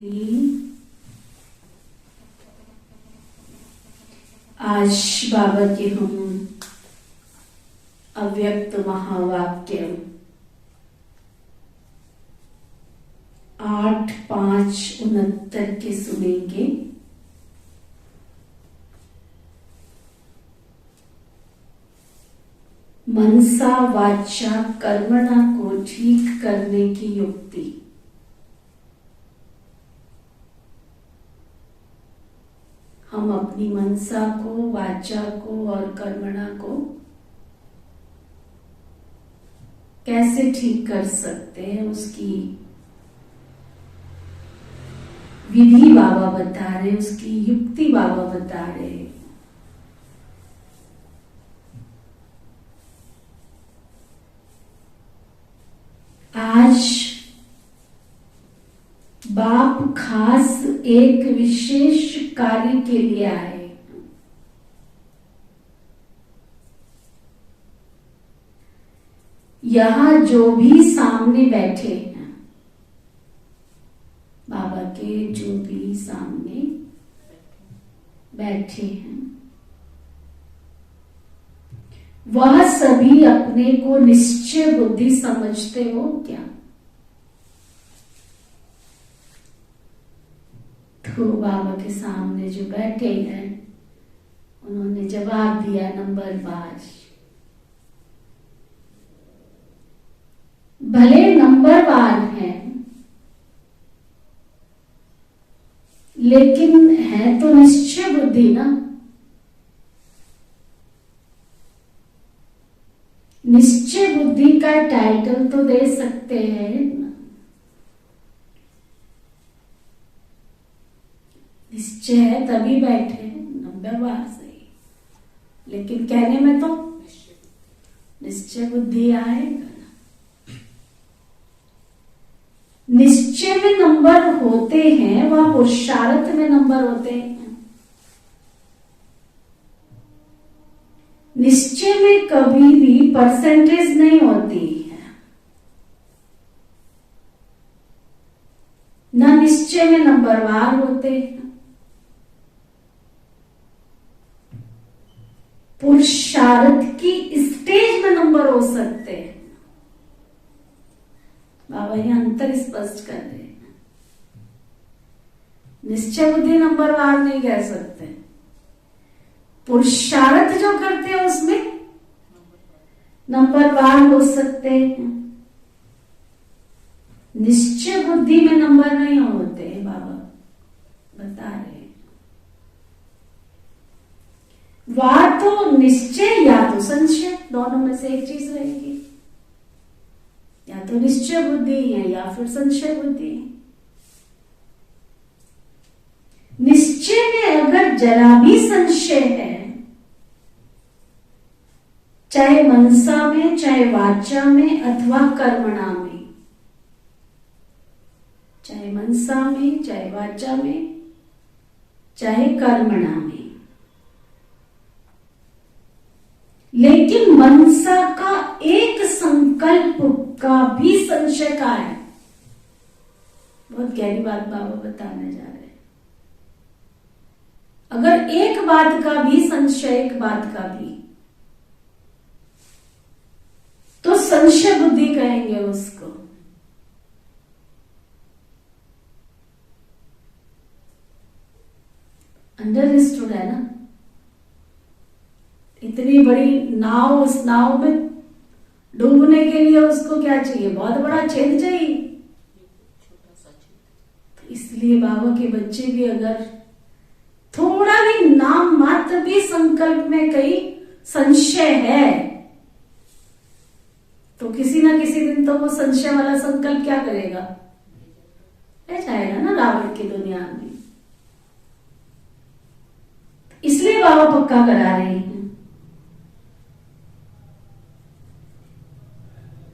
आज बाबा के हम अव्यक्त महावाक्य 8/5/69 के सुनेंगे। मनसा वाचा कर्मणा को ठीक करने की युक्ति। हम अपनी मनसा को, वाचा को और कर्मणा को कैसे ठीक कर सकते हैं, उसकी विधि बाबा बता रहे, उसकी युक्ति बाबा बता रहे। आज बाप खास एक विशेष कार्य के लिए आए। यहां जो भी सामने बैठे हैं, बाबा के जो भी सामने बैठे हैं, वह सभी अपने को निश्चय बुद्धि समझते हो क्या? तो बाबा के सामने जो बैठे हैं उन्होंने जवाब दिया नंबर 5। भले नंबरवार हैं, लेकिन है तो निश्चय बुद्धि ना। निश्चय बुद्धि का टाइटल तो दे सकते हैं। निश्चय है तभी बैठे नंबरवार सही, लेकिन कहने में तो निश्चय बुद्धि आएगा। निश्चय में नंबर होते हैं, वह पुरुषार्थ में नंबर होते हैं। निश्चय में कभी भी परसेंटेज नहीं होती है, ना निश्चय में नंबरवार होते हैं। पुरुषार्थ की स्टेज में नंबर हो सकते हैं। बाबा ये अंतर स्पष्ट कर रहे हैं। निश्चय बुद्धि नंबरवार नहीं कह सकते। पुरुषार्थ जो करते हैं उसमें नंबरवार हो सकते हैं। निश्चय बुद्धि में नंबर नहीं होते हैं, बाबा बता रहे हैं। वाह तो निश्चय या तो संशय, दोनों में से एक चीज रहेगी। या तो निश्चय बुद्धि है या फिर संशय बुद्धि है। निश्चय में अगर जरा भी संशय है, चाहे मनसा में, चाहे वाचा में अथवा कर्मणा में, चाहे मनसा में, चाहे वाचा में, चाहे कर्मणा में, लेकिन मनसा का एक संकल्प का भी संशय का है। बहुत गहरी बात बाबा बताने जा रहे हैं। अगर एक बात का भी संशय, एक बात का भी, तो संशय बुद्धि कहेंगे उसको। अंडरस्टूड है ना? इतनी बड़ी नाव, उस नाव में डूबने के लिए उसको क्या चाहिए? बहुत बड़ा छेद चाहिए। तो इसलिए बाबा के बच्चे भी अगर थोड़ा भी नाम मात्र भी संकल्प में कहीं संशय है, तो किसी ना किसी दिन तो वो संशय वाला संकल्प क्या करेगा? ले जाएगा ना रावण की दुनिया में। इसलिए बाबा पक्का करा रहे हैं।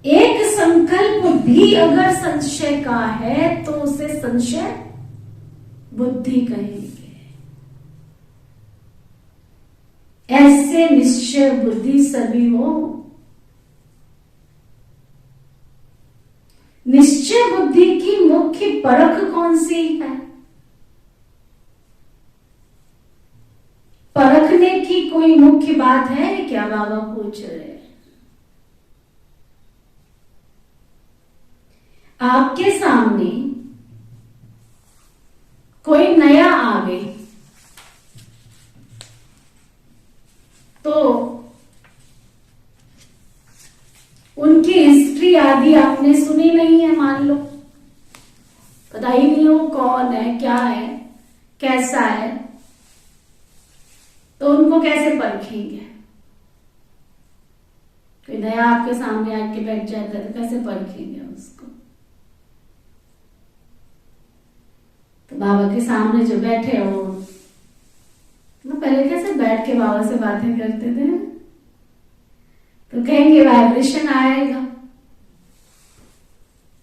एक संकल्प भी अगर संशय का है तो उसे संशय बुद्धि कहेंगे। ऐसे निश्चय बुद्धि सभी हो। निश्चय बुद्धि की मुख्य परख कौन सी है? परखने की कोई मुख्य बात है क्या, बाबा पूछ रहे हैं। आपके सामने कोई नया आवे तो उनकी हिस्ट्री आदि आपने सुनी नहीं है, मान लो पता ही नहीं हो कौन है, क्या है, कैसा है, तो उनको कैसे परखेंगे? कोई नया आपके सामने आके बैठ जाता है तो कैसे परखेंगे उसको? तो बाबा के सामने जो बैठे हो, तो पहले कैसे बैठ के बाबा से बातें करते थे, तो कहेंगे वाइब्रेशन आएगा।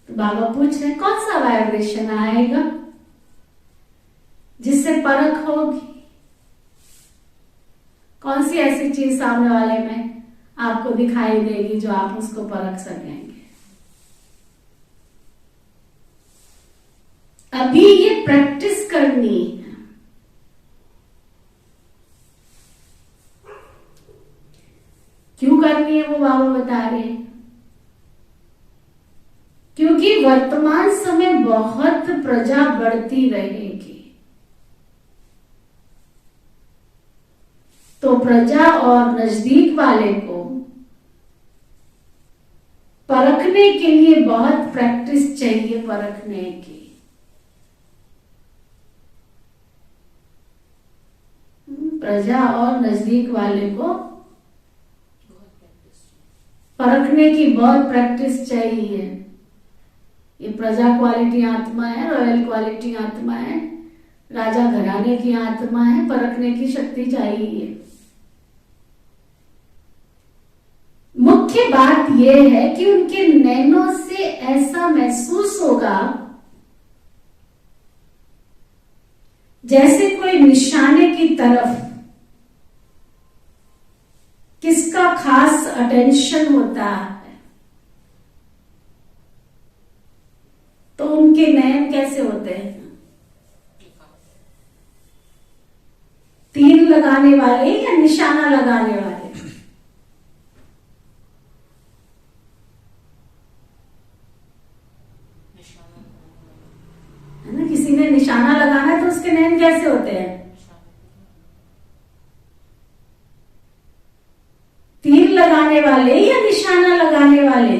तो बाबा पूछ रहे कौन सा वाइब्रेशन आएगा जिससे परख होगी? कौन सी ऐसी चीज सामने वाले में आपको दिखाई देगी जो आप उसको परख सकेंगे? अभी ये प्रैक्टिस करनी है। क्यों करनी है वो बाबा बता रहे हैं, क्योंकि वर्तमान समय बहुत प्रजा बढ़ती रहेगी, तो प्रजा और नजदीक वाले को परखने के लिए बहुत प्रैक्टिस चाहिए, परखने की। प्रजा और नजदीक वाले को परखने की बहुत प्रैक्टिस चाहिए। ये प्रजा क्वालिटी आत्मा है, रॉयल क्वालिटी आत्मा है, राजा घराने की आत्मा है, परखने की शक्ति चाहिए। मुख्य बात यह है कि उनके नैनों से ऐसा महसूस होगा जैसे कोई निशाने की तरफ किसका खास अटेंशन होता है। तो उनके नयन कैसे होते हैं? तीर लगाने वाले या निशाना लगाने वाले? है ना, किसी ने निशाना लगाना है तो उसके नयन कैसे होते हैं? तीर लगाने वाले या निशाना लगाने वाले?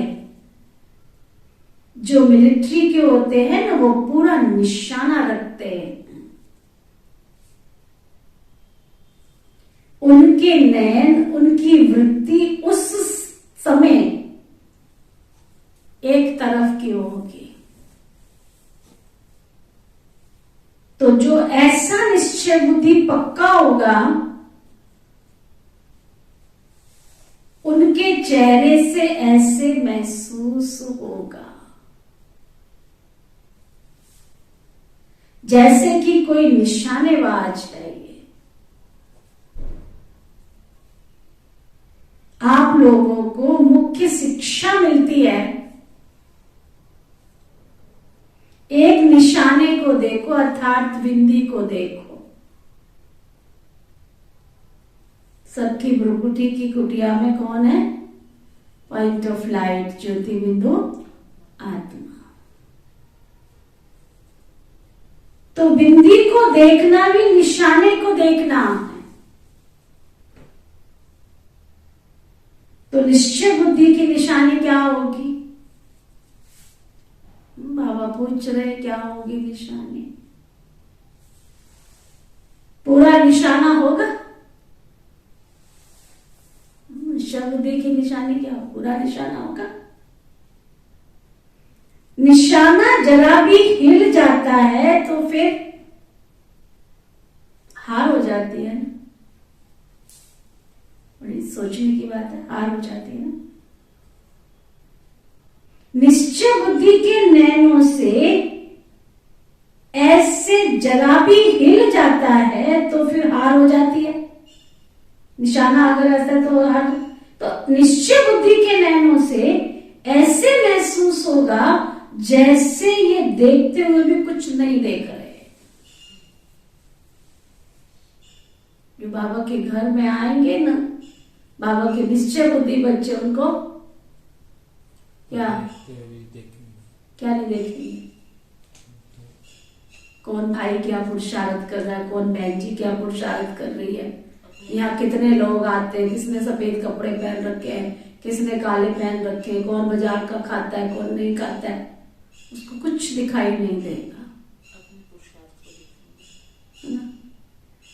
जो मिलिट्री के होते हैं ना, वो पूरा निशाना रखते हैं। उनके नयन, उनकी वृत्ति उस समय एक तरफ की होगी। तो जो ऐसा निश्चय बुद्धि पक्का होगा, उनके चेहरे से ऐसे महसूस होगा जैसे कि कोई निशानेबाज है। ये आप लोगों को मुख्य शिक्षा मिलती है, एक निशाने को देखो अर्थात बिंदी को देखो। सबकी भ्रुकुटी की कुटिया में कौन है? पॉइंट ऑफ लाइट, ज्योति बिंदु आत्मा। तो बिंदी को देखना भी निशाने को देखना है। तो निश्चय बुद्धि की निशानी क्या होगी? बाबा पूछ रहे क्या होगी निशानी? पूरा निशाना होगा? निश्चय बुद्धि की निशानी क्या हो? पूरा निशाना होगा? निशाना जरा भी हिल जाता है तो फिर हार हो जाती है। बड़ी सोचने की बात है, हार हो जाती है ना। निश्चय बुद्धि के नैनों से ऐसे जरा भी हिल जाता है तो फिर हार हो जाती है। निशाना अगर ऐसा तो हार, तो निश्चय बुद्धि के नैनों से ऐसे महसूस होगा जैसे ये देखते हुए भी कुछ नहीं देख रहे। जो बाबा के घर में आएंगे ना, बाबा के निश्चय बुद्धि बच्चे, उनको क्या नहीं देखेंगे। कौन भाई क्या पुरुषार्थ कर रहा है, कौन बहन जी क्या पुरुषार्थ कर रही है, यहाँ कितने लोग आते हैं, किसने सफेद कपड़े पहन रखे हैं, किसने काले पहन रखे हैं, कौन बाजार का खाता है, कौन नहीं खाता है, उसको कुछ दिखाई नहीं देगा। है ना?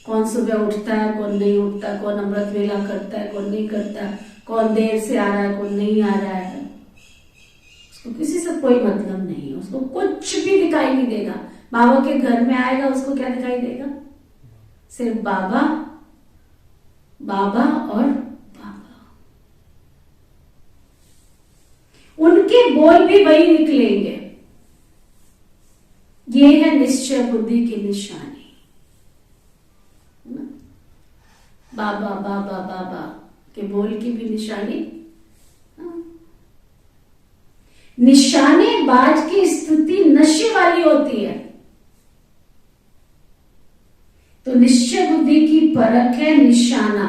कौन सुबह उठता है, कौन नहीं उठता, कौन अमृत वेला करता है, कौन नहीं करता, कौन देर से आ रहा है, कौन नहीं आ रहा है, उसको किसी से कोई मतलब नहीं है, उसको कुछ भी दिखाई नहीं देगा। बाबा के घर में आएगा, उसको क्या दिखाई देगा? सिर्फ बाबा, बाबा और बाबा। उनके बोल भी वही निकलेंगे। ये है निश्चय बुद्धि की निशानी। बाबा बाबा बाबा के बोल की भी निशानी। निशानेबाज की स्थिति नशे वाली होती है। तो निश्चय बुद्धि की परख है निशाना,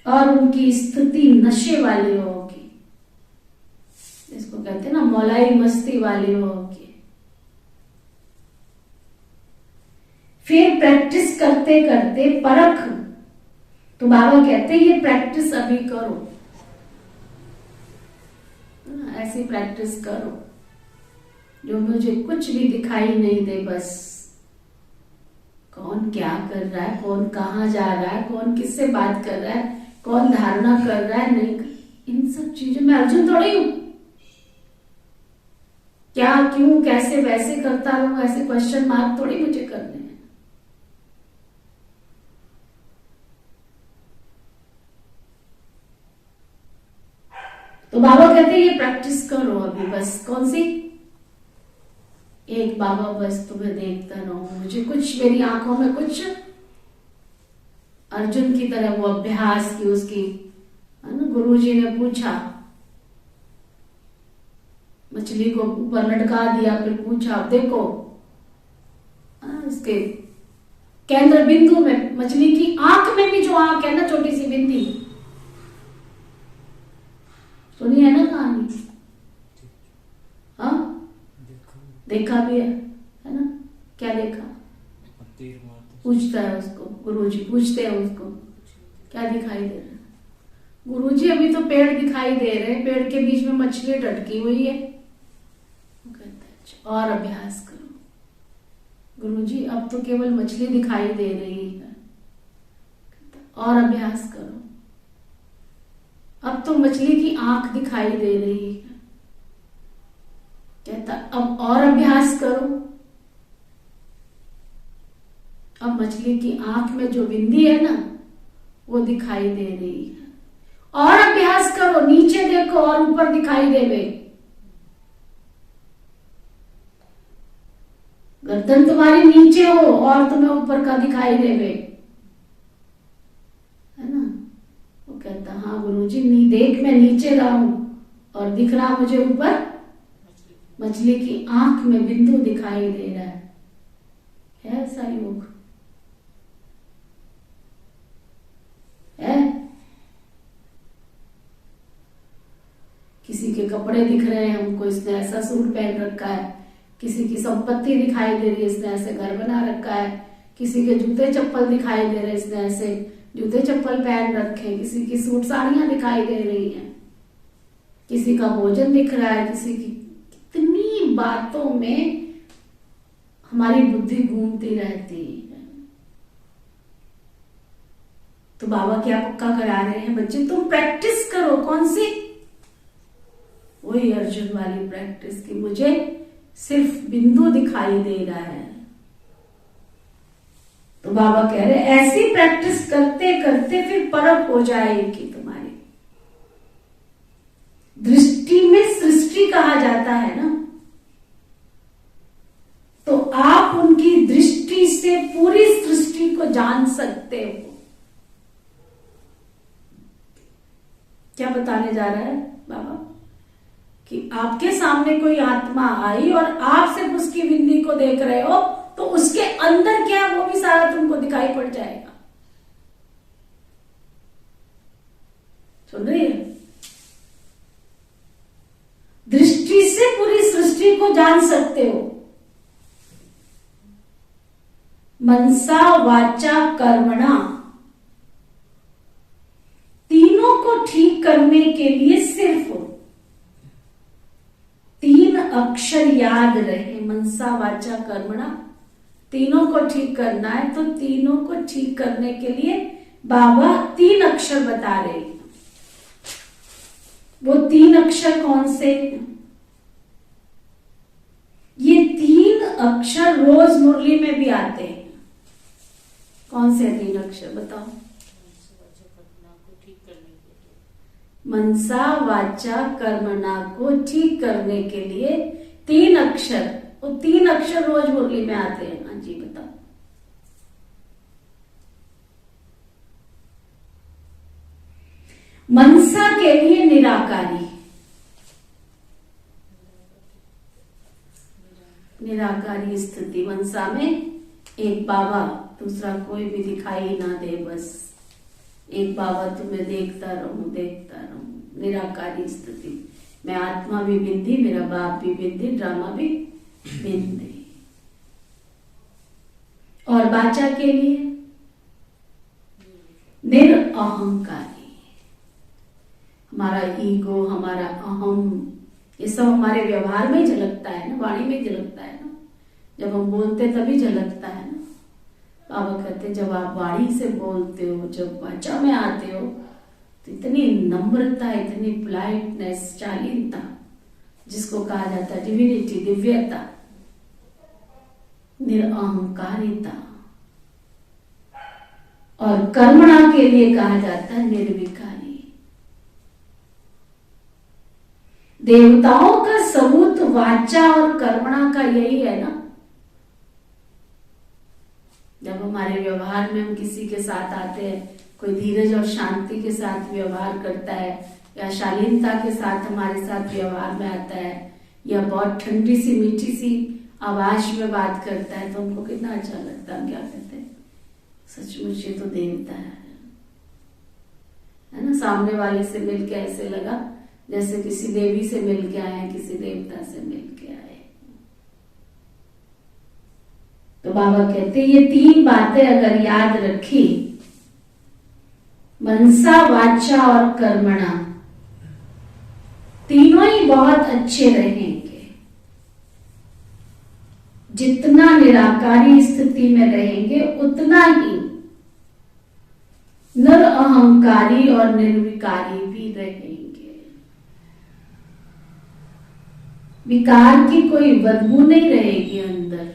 और उनकी स्थिति नशे वाली होगी, इसको कहते हैं ना मौलाई मस्ती वाली होगी। फिर प्रैक्टिस करते करते परख, तो बाबा कहते हैं ये प्रैक्टिस अभी करो, ऐसी प्रैक्टिस करो जो मुझे कुछ भी दिखाई नहीं दे, बस कौन क्या कर रहा है, कौन कहाँ जा रहा है, कौन किससे बात कर रहा है, कौन धारणा कर रहा है, नहीं, इन सब चीजों में अर्जुन थोड़ी हूं। क्या क्यों कैसे वैसे करता रहूं, ऐसे क्वेश्चन मार्क थोड़ी मुझे करने हैं। तो बाबा कहते हैं ये प्रैक्टिस करो अभी, बस कौन सी? एक बाबा बस तुम्हें देखता रहो, मुझे कुछ मेरी आंखों में कुछ अर्जुन की तरह वो अभ्यास की उसकी, है ना। गुरुजी ने पूछा, मछली को ऊपर लटका दिया, फिर पूछा देखो इसके केंद्र बिंदु में, मछली की आंख में भी जो आंख है ना, छोटी सी बिंदी, सुनी है ना कहानी? हाँ, देखा भी है ना। क्या देखा? पूछता है उसको गुरुजी, पूछते हैं उसको क्या दिखाई दे रहा है? गुरुजी अभी तो पेड़ दिखाई दे रहे हैं, पेड़ के बीच में मछली लटकी हुई है। वो कहता है अच्छा और अभ्यास करो। गुरुजी अब तो केवल मछली दिखाई दे रही है, और अभ्यास करो। अब तो मछली की आंख दिखाई दे रही है। कहता अब और अभ्यास करो। अब मछली की आंख में जो बिंदी है ना, वो दिखाई दे रही है। और अभ्यास करो, नीचे देखो और ऊपर दिखाई देवे। गर्दन तुम्हारी नीचे हो और तुम्हें ऊपर का दिखाई देवे, है ना। वो कहता हाँ गुरुजी, देख मैं नीचे रहा हूं और दिख रहा मुझे ऊपर, मछली की आंख में बिंदु दिखाई दे रहा है ऐसा योग है। किसी के कपड़े दिख रहे हैं हमको, इसने ऐसा सूट पहन रखा है। किसी की संपत्ति दिखाई दे रही है, इसने ऐसे घर बना रखा है। किसी के जूते चप्पल दिखाई दे रहे हैं, इसने ऐसे जूते चप्पल पहन रखे। किसी की सूट साड़ियां दिखाई दे रही हैं। किसी का भोजन दिख रहा है, किसी की, कितनी बातों में हमारी बुद्धि घूमती रहती है। तो बाबा क्या पक्का करा रहे हैं, बच्चे तुम प्रैक्टिस करो। कौन सी? वही अर्जुन वाली प्रैक्टिस की, मुझे सिर्फ बिंदु दिखाई दे रहा है। तो बाबा कह रहे ऐसी प्रैक्टिस करते करते फिर परख हो जाएगी तुम्हारी। दृष्टि में सृष्टि कहा जाता है ना, तो आप उनकी दृष्टि से पूरी सृष्टि को जान सकते हो। क्या बताने जा रहा है बाबा? कि आपके सामने कोई आत्मा आई और आप सिर्फ उसकी बिंदी को देख रहे हो, तो उसके अंदर क्या वो भी सारा तुमको दिखाई पड़ जाएगा। सुन रही है? दृष्टि से पूरी सृष्टि को जान सकते हो। मनसा वाचा कर्मणा, तीनों को ठीक करने के लिए सिर्फ 3 अक्षर याद रहे। मनसा वाचा कर्मणा, तीनों को ठीक करना है, तो तीनों को ठीक करने के लिए बाबा 3 अक्षर बता रहे हैं। वो 3 अक्षर कौन से? ये 3 अक्षर रोज मुरली में भी आते हैं। कौन से 3 अक्षर बताओ? मनसा वाचा कर्मणा को ठीक करने के लिए 3 अक्षर, वो 3 अक्षर रोज मुरली में आते हैं। हाँ जी बताओ। मनसा के लिए निराकारी, निराकारी स्थिति। मनसा में एक बाबा, दूसरा कोई भी दिखाई ना दे, बस एक बाबा तुम्हें देखता रहूं, देखता रहूं। निराकारी स्थिति। मैं आत्मा भी बिंदी, मेरा बाप भी बिंदी, ड्रामा भी बिंदी। और वाचा के लिए निरअहंकारी। हमारा ईगो, हमारा अहम, ये सब हमारे व्यवहार में झलकता है ना, वाणी में झलकता है ना। जब हम बोलते तभी झलकता है ना। बाबा कहते जब आप वाणी से बोलते हो, जब वाचा में आते हो, तो इतनी नम्रता, इतनी पोलाइटनेस, शालीनता, जिसको कहा जाता है डिविनिटी, दिव्यता, निरअहंकारिता। और कर्मणा के लिए कहा जाता है निर्विकारी। देवताओं का सबूत वाचा और कर्मणा का यही है ना। जब हमारे व्यवहार में हम किसी के साथ आते हैं, कोई धीरज और शांति के साथ व्यवहार करता है, या शालीनता के साथ हमारे साथ व्यवहार में आता है, या बहुत ठंडी सी मीठी सी आवाज में बात करता है, तो हमको कितना अच्छा लगता है। क्या कहते हैं, सचमुच ये तो देवता है ना। सामने वाले से मिलके ऐसे लगा जैसे किसी देवी से मिलके आए, किसी देवता से मिलके आए। तो बाबा कहते ये 3 बातें अगर याद रखी, मनसा वाचा और कर्मणा, तीनों ही बहुत अच्छे रहेंगे। जितना निराकारी स्थिति में रहेंगे, उतना ही निरअहंकारी और निर्विकारी भी रहेंगे। विकार की कोई बदबू नहीं रहेगी अंदर।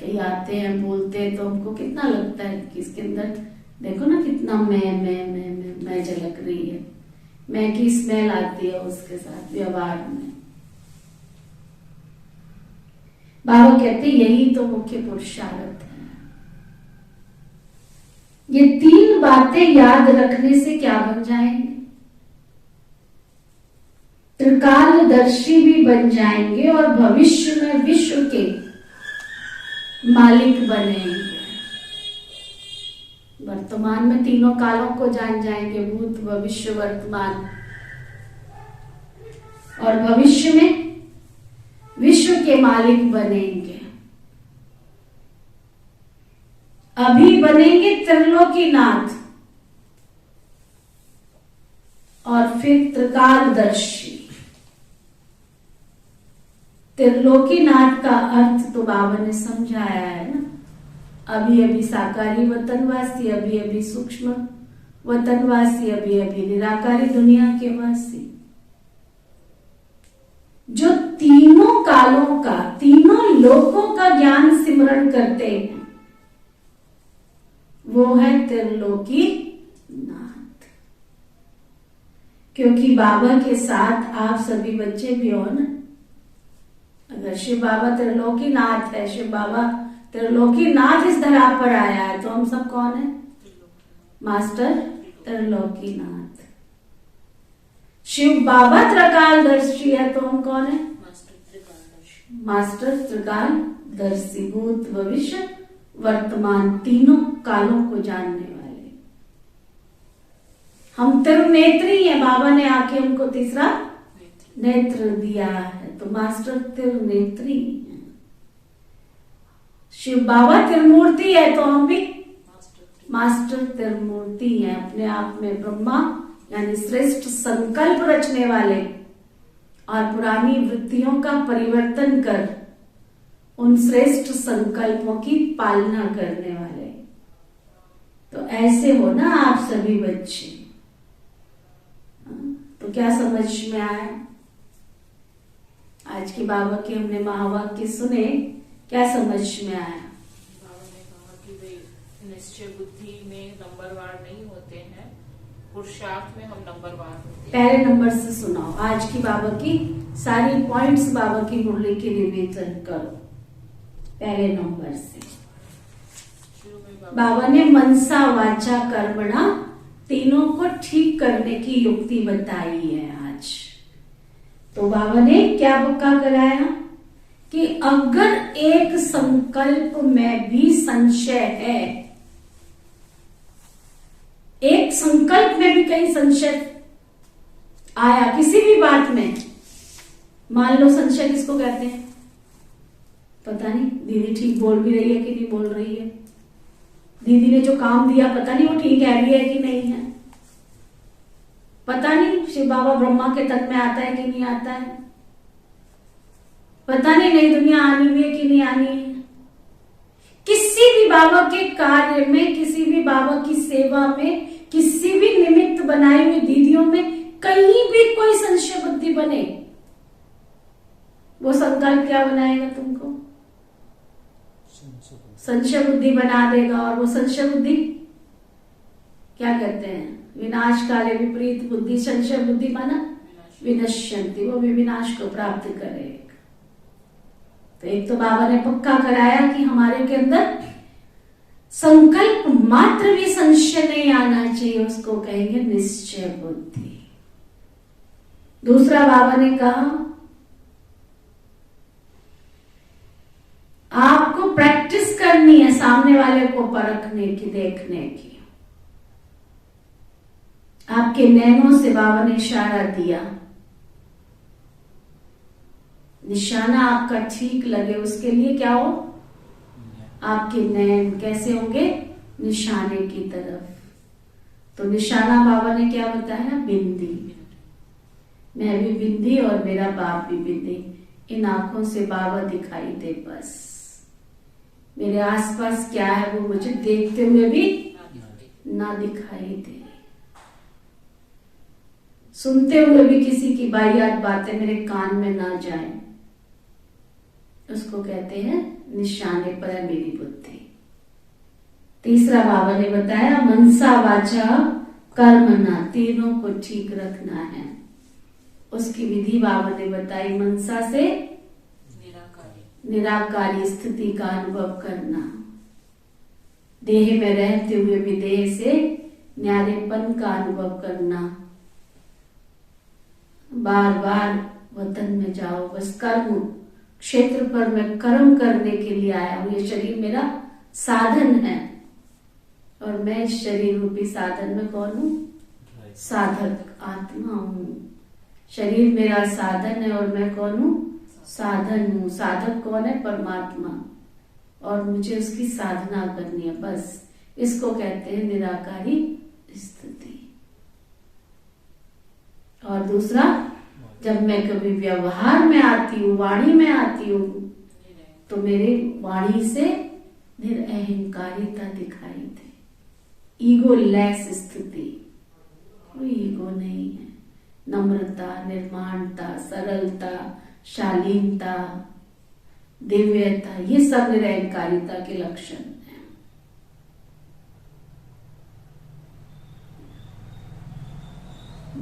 कई आते हैं, बोलते हैं, तो हमको कितना लगता है कि इसके अंदर देखो ना कितना मैं झलक रही है, मैं की स्मेल आती है उसके साथ व्यवहार में। बाबा कहते यही तो मुख्य पुरुषार्थ है। ये 3 बातें याद रखने से क्या बन जाएंगे? त्रिकालदर्शी भी बन जाएंगे और भविष्य में विश्व के मालिक बनेंगे। वर्तमान में तीनों कालों को जान जाएंगे, भूत, भविष्य, वर्तमान। और भविष्य में विश्व के मालिक बनेंगे। अभी बनेंगे त्रिलोकीनाथ और फिर त्रिकालदर्शी। त्रिलोकीनाथ का अर्थ तो बाबा ने समझाया है ना। अभी अभी साकारी वतनवासी, अभी अभी सूक्ष्म वतनवासी, अभी अभी निराकारी दुनिया के वासी। जो तीनों कालों का, तीनों लोकों का ज्ञान सिमरण करते हैं, वो है त्रिलोकी नाथ। क्योंकि बाबा के साथ आप सभी बच्चे भी हो ना। अगर शिव बाबा त्रिलोकीनाथ है, शिव बाबा त्रिलोकीनाथ इस धरा पर आया है, तो हम सब कौन है? मास्टर त्रिलोकीनाथ। शिव बाबा त्रिकालदर्शी है तो हम कौन है? मास्टर त्रिकालदर्शी, भूत भविष्य वर्तमान तीनों कालों को जानने वाले। हम त्रिनेत्री हैं, बाबा ने आके हमको तीसरा नेत्र दिया है, तो मास्टर त्रिनेत्री है। शिव बाबा त्रिमूर्ति है तो हम भी मास्टर त्रिमूर्ति हैं। अपने आप में ब्रह्मा यानी श्रेष्ठ संकल्प रचने वाले और पुरानी वृत्तियों का परिवर्तन कर उन श्रेष्ठ संकल्पों की पालना करने वाले। तो ऐसे हो ना आप सभी बच्चे। तो क्या समझ में आया? आज की बाबा के हमने महावाक्य सुने, क्या समझ में आया? बाबा ने कहा कि वे निश्चय बुद्धि में नंबरवार नहीं होते हैं, पुरुषार्थ में हम नंबरवार होते हैं। पहले नंबर से सुनाओ, आज की बाबा की सारी पॉइंट्स बाबा की मुरली की रिवीजन करो पहले नंबर से। बाबा ने मनसा वाचा कर्मणा तीनों को ठीक करने की युक्ति बताई है आज। तो बाबा ने क्या पक्का कराया कि अगर एक संकल्प में भी संशय है, एक संकल्प में भी कहीं संशय आया किसी भी बात में, मान लो संशय किसको कहते हैं? पता नहीं दीदी ठीक बोल भी रही है कि नहीं बोल रही है, दीदी ने जो काम दिया पता नहीं वो ठीक कह रही है कि नहीं है, पता नहीं शिव बाबा ब्रह्मा के तन में आता है कि नहीं आता है, पता नहीं नई दुनिया आनी हुई है कि नहीं आनी है। किसी भी बाबा के कार्य में, किसी भी बाबा की सेवा में, किसी भी निमित्त बनाई हुई दीदियों में कहीं भी कोई संशय बुद्धि बने, वो संकल्प क्या बनाएगा? तुमको संशय बुद्धि बना देगा। और वो संशय बुद्धि क्या कहते हैं? विनाश काले विपरीत बुद्धि, संशय बुद्धि माना विनश्यंति, वो भी विनाश को प्राप्त करेगा। तो एक तो बाबा ने पक्का कराया कि हमारे के अंदर संकल्प मात्र भी संशय नहीं आना चाहिए, उसको कहेंगे निश्चय बुद्धि। दूसरा बाबा ने कहा आपको प्रैक्टिस करनी है सामने वाले को परखने की, देखने की। आपके नैनों से बाबा ने इशारा दिया, निशाना आपका ठीक लगे उसके लिए क्या हो? आपके नैन कैसे होंगे? निशाने की तरफ। तो निशाना बाबा ने क्या बताया? बिंदी। मैं भी बिंदी और मेरा बाप भी बिंदी, इन आंखों से बाबा दिखाई दे, बस मेरे आसपास क्या है वो मुझे देखते हुए भी ना दिखाई दे, सुनते हुए भी किसी की वाहियात बातें मेरे कान में ना जाए, उसको कहते हैं निशाने पर है मेरी बुद्धि। तीसरा बाबा ने बताया मनसा वाचा कर्मणा, तीनों को ठीक रखना है। उसकी विधि बाबा ने बताई, मनसा से निराकारी स्थिति का अनुभव करना, देह में रहते हुए भी देह से न्यारेपन का अनुभव करना, बार बार वतन में जाओ, बस कर्म क्षेत्र पर मैं कर्म करने के लिए आया हूं, ये शरीर मेरा साधन है और मैं इस शरीर रूपी साधन में कौन हूं? साधक आत्मा हूं। शरीर मेरा साधन है और मैं कौन हूं? साधन हूं। साधक कौन है? परमात्मा, और मुझे उसकी साधना करनी है, बस इसको कहते हैं निराकारी स्थिति। और दूसरा, जब मैं कभी व्यवहार में आती हूँ, वाणी में आती हूँ, तो मेरी वाणी से निरअहंकारिता दिखाई दे, ईगो लेस स्थिति, कोई ईगो नहीं है, नम्रता, निर्माणता, सरलता, शालीनता, दिव्यता, ये सब निरअहंकारिता के लक्षण हैं।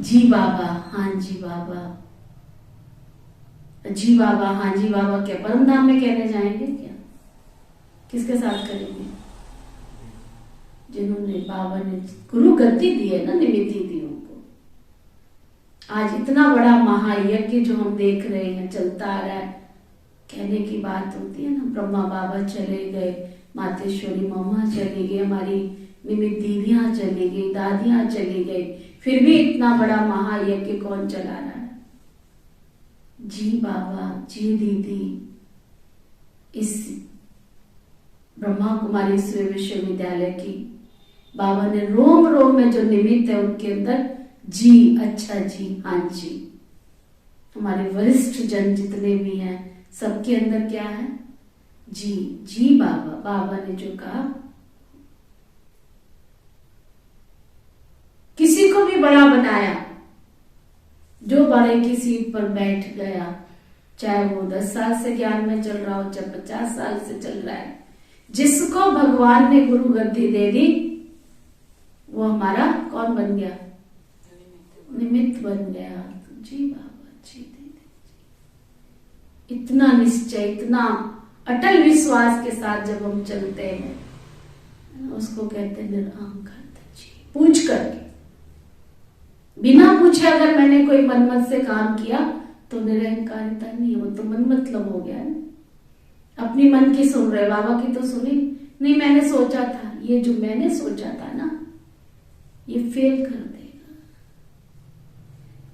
जी बाबा, हाँ जी बाबा, जी बाबा, हाँ जी बाबा क्या परम धाम में कहने जाएंगे क्या? किसके साथ करेंगे? जिन्होंने बाबा ने गुरु गद्दी दी है ना, निमित्ति दी उनको। आज इतना बड़ा महायज्ञ जो हम देख रहे हैं चलता आ रहा है, कहने की बात होती है ना, ब्रह्मा बाबा चले गए, मातेश्वरी मम्मा चली गई, हमारी निमित दीदियां चली गई, दादियां चली गई, फिर भी इतना बड़ा महायज्ञ कौन चला रहा है? जी बाबा, जी दीदी। इस ब्रह्मा कुमारी विश्वविद्यालय की बाबा ने रोम रोम में जो निमित्त है उनके अंदर जी, अच्छा जी, हाँ जी। हमारे वरिष्ठ जन जितने भी हैं सबके अंदर क्या है? जी, जी बाबा। बाबा ने जो कहा, किसी को भी बड़ा बनाया, जो बड़े की सीट पर बैठ गया, चाहे वो 10 साल से ज्ञान में चल रहा हो, चाहे 50 साल से चल रहा है, जिसको भगवान ने गुरु गद्दी दे दी, वो हमारा कौन बन गया? निमित्त बन गया। जी बाबा, जी दीदी। इतना निश्चय, इतना अटल विश्वास के साथ जब हम चलते हैं, उसको कहते हैं निरअहंकार जी। पूछ करके, बिना पूछे अगर मैंने कोई मनमत से काम किया तो निरअहकारिता नहीं है, वो तो मन मतलब हो गया ना। अपनी मन की सुन रहे, बाबा की तो सुनी नहीं। मैंने सोचा था, ये जो मैंने सोचा था ना, ये फेल कर देगा।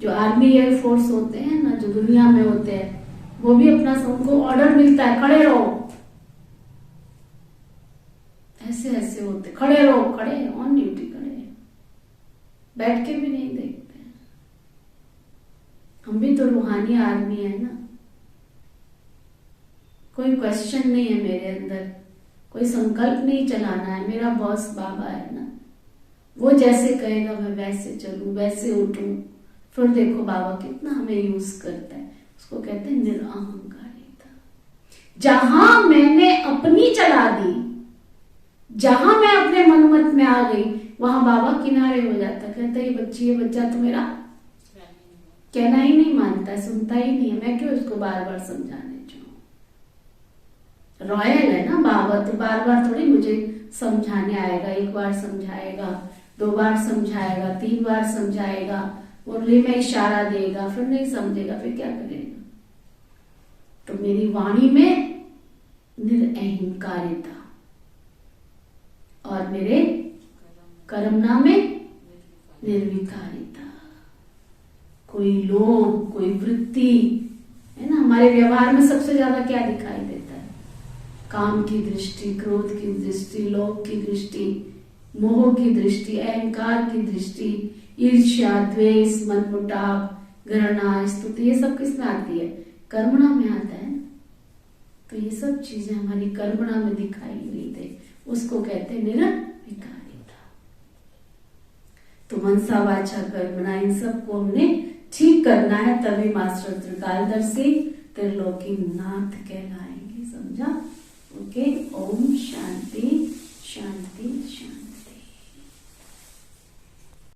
जो आर्मी एयरफोर्स होते हैं ना, जो दुनिया में होते हैं, वो भी अपना उनको ऑर्डर मिलता है, खड़े रहो, ऐसे ऐसे होते, खड़े रहो, खड़े ऑन ड्यूटी, खड़े, बैठ के भी नहीं देखते। हम भी तो रूहानी आदमी है ना, कोई क्वेश्चन नहीं है मेरे अंदर, कोई संकल्प नहीं चलाना है। मेरा बॉस बाबा है ना, वो जैसे कहेगा मैं वैसे चलूं, वैसे उठूं। फिर देखो बाबा कितना हमें यूज करता है, उसको कहते हैं निरअहंकारिता। जहां मैंने अपनी चला दी, जहां मैं अपने मनमत में आ गई, वहां बाबा किनारे हो जाता, कहता ये बच्ची, ये बच्चा तो मेरा कहना ही नहीं मानता, सुनता ही नहीं है, मैं क्यों इसको बार बार समझाने जाऊं? रॉयल है ना बाबा, तो बार बार थोड़ी मुझे समझाने आएगा। एक बार समझाएगा, 2 बार समझाएगा, 3 बार समझाएगा, मुरली में इशारा देगा, फिर नहीं समझेगा, फिर क्या करेगा? तो मेरी वाणी में निरअहंकारिता और मेरे कर्मना में निर्विकारिता। कोई लोभ, कोई वृत्ति है ना। हमारे व्यवहार में सबसे ज्यादा क्या दिखाई देता है? काम की दृष्टि, क्रोध की दृष्टि, लोभ की दृष्टि, मोह की दृष्टि, अहंकार की दृष्टि, ईर्ष्या, द्वेष, मनमुटाव, घृणा, स्तुति, ये सब किसमें आती है? कर्मणा में आता है। तो ये सब चीजें हमारी कर्मणा में दिखाई हुई थे, उसको कहते हैं निरविकारिता। तो मनसा वाचा कर्मणा, इन सबको हमने ठीक करना है, तभी मास्टर त्रिकालदर्शी त्रिलोकी नाथ कहलाएंगे। समझा? ओके। ओम शांति शांति शांति।